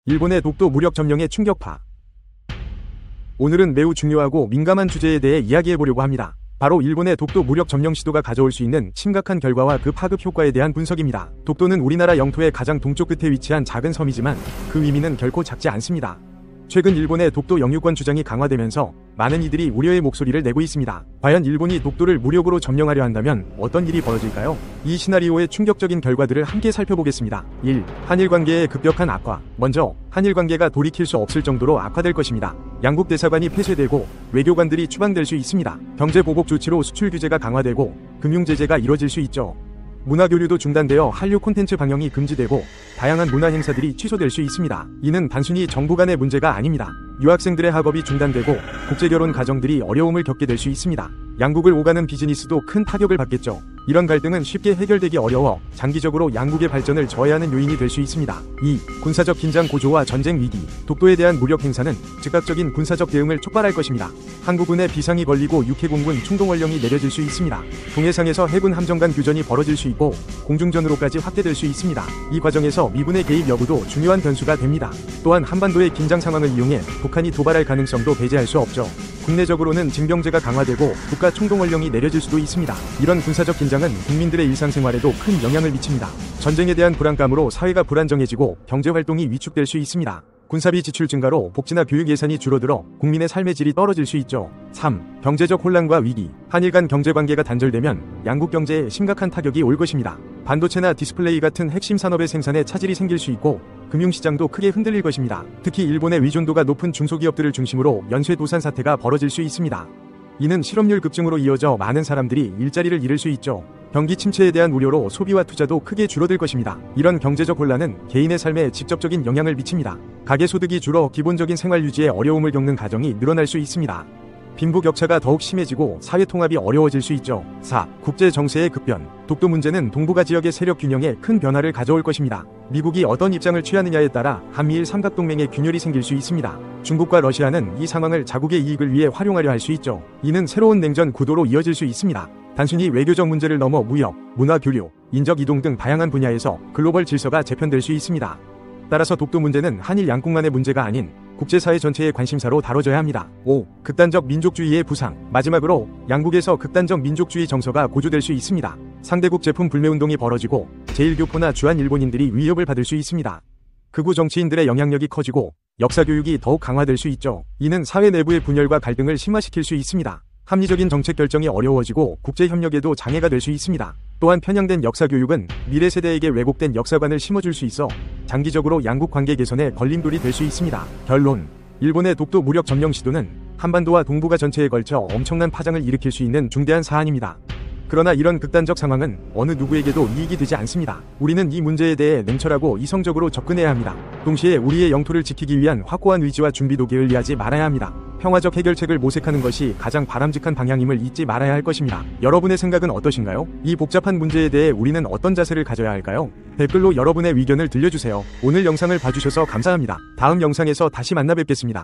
일본의 독도 무력 점령의 충격파. 오늘은 매우 중요하고 민감한 주제에 대해 이야기해보려고 합니다. 바로 일본의 독도 무력 점령 시도가 가져올 수 있는 심각한 결과와 그 파급 효과에 대한 분석입니다. 독도는 우리나라 영토의 가장 동쪽 끝에 위치한 작은 섬이지만 그 의미는 결코 작지 않습니다. 최근 일본의 독도 영유권 주장이 강화되면서 많은 이들이 우려의 목소리를 내고 있습니다. 과연 일본이 독도를 무력으로 점령하려 한다면 어떤 일이 벌어질까요? 이 시나리오의 충격적인 결과들을 함께 살펴보겠습니다. 1. 한일 관계의 급격한 악화. 먼저 한일 관계가 돌이킬 수 없을 정도로 악화될 것입니다. 양국 대사관이 폐쇄되고 외교관들이 추방될 수 있습니다. 경제 보복 조치로 수출 규제가 강화되고 금융 제재가 이뤄질 수 있죠. 문화교류도 중단되어 한류 콘텐츠 방영이 금지되고 다양한 문화 행사들이 취소될 수 있습니다. 이는 단순히 정부 간의 문제가 아닙니다. 유학생들의 학업이 중단되고 국제결혼 가정들이 어려움을 겪게 될 수 있습니다. 양국을 오가는 비즈니스도 큰 타격을 받겠죠. 이런 갈등은 쉽게 해결되기 어려워 장기적으로 양국의 발전을 저해하는 요인이 될 수 있습니다. 2. 군사적 긴장 고조와 전쟁 위기. 독도에 대한 무력 행사는 즉각적인 군사적 대응을 촉발할 것입니다. 한국군에 비상이 걸리고 육해공군 충동원령이 내려질 수 있습니다. 동해상에서 해군 함정 간 교전이 벌어질 수 있고 공중전으로까지 확대될 수 있습니다. 이 과정에서 미군의 개입 여부도 중요한 변수가 됩니다. 또한 한반도의 긴장 상황을 이용해 북한이 도발할 가능성도 배제할 수 없죠. 국내적으로는 징병제가 강화되고 국가 총동원령이 내려질 수도 있습니다. 이런 군사적 긴장은 국민들의 일상생활에도 큰 영향을 미칩니다. 전쟁에 대한 불안감으로 사회가 불안정해지고 경제활동이 위축될 수 있습니다. 군사비 지출 증가로 복지나 교육 예산이 줄어들어 국민의 삶의 질이 떨어질 수 있죠. 3. 경제적 혼란과 위기. 한일 간 경제관계가 단절되면 양국 경제에 심각한 타격이 올 것입니다. 반도체나 디스플레이 같은 핵심 산업의 생산에 차질이 생길 수 있고 금융시장도 크게 흔들릴 것입니다. 특히 일본의 의존도가 높은 중소기업들을 중심으로 연쇄도산 사태가 벌어질 수 있습니다. 이는 실업률 급증으로 이어져 많은 사람들이 일자리를 잃을 수 있죠. 경기 침체에 대한 우려로 소비와 투자도 크게 줄어들 것입니다. 이런 경제적 혼란은 개인의 삶에 직접적인 영향을 미칩니다. 가계소득이 줄어 기본적인 생활 유지에 어려움을 겪는 가정이 늘어날 수 있습니다. 빈부격차가 더욱 심해지고 사회통합이 어려워질 수 있죠. 4. 국제정세의 급변. 독도 문제는 동북아 지역의 세력 균형에 큰 변화를 가져올 것입니다. 미국이 어떤 입장을 취하느냐에 따라 한미일 삼각동맹의 균열이 생길 수 있습니다. 중국과 러시아는 이 상황을 자국의 이익을 위해 활용하려 할 수 있죠. 이는 새로운 냉전 구도로 이어질 수 있습니다. 단순히 외교적 문제를 넘어 무역, 문화 교류, 인적 이동 등 다양한 분야에서 글로벌 질서가 재편될 수 있습니다. 따라서 독도 문제는 한일 양국만의 문제가 아닌 국제사회 전체의 관심사로 다뤄져야 합니다. 5. 극단적 민족주의의 부상. 마지막으로 양국에서 극단적 민족주의 정서가 고조될 수 있습니다. 상대국 제품 불매운동이 벌어지고 제1교포나 주한 일본인들이 위협을 받을 수 있습니다. 극우 정치인들의 영향력이 커지고 역사교육이 더욱 강화될 수 있죠. 이는 사회 내부의 분열과 갈등을 심화시킬 수 있습니다. 합리적인 정책 결정이 어려워지고 국제협력에도 장애가 될 수 있습니다. 또한 편향된 역사교육은 미래 세대에게 왜곡된 역사관을 심어줄 수 있어 장기적으로 양국 관계 개선에 걸림돌이 될 수 있습니다. 결론. 일본의 독도 무력 점령 시도는 한반도와 동북아 전체에 걸쳐 엄청난 파장을 일으킬 수 있는 중대한 사안입니다. 그러나 이런 극단적 상황은 어느 누구에게도 이익이 되지 않습니다. 우리는 이 문제에 대해 냉철하고 이성적으로 접근해야 합니다. 동시에 우리의 영토를 지키기 위한 확고한 의지와 준비도 게을리하지 말아야 합니다. 평화적 해결책을 모색하는 것이 가장 바람직한 방향임을 잊지 말아야 할 것입니다. 여러분의 생각은 어떠신가요? 이 복잡한 문제에 대해 우리는 어떤 자세를 가져야 할까요? 댓글로 여러분의 의견을 들려주세요. 오늘 영상을 봐주셔서 감사합니다. 다음 영상에서 다시 만나 뵙겠습니다.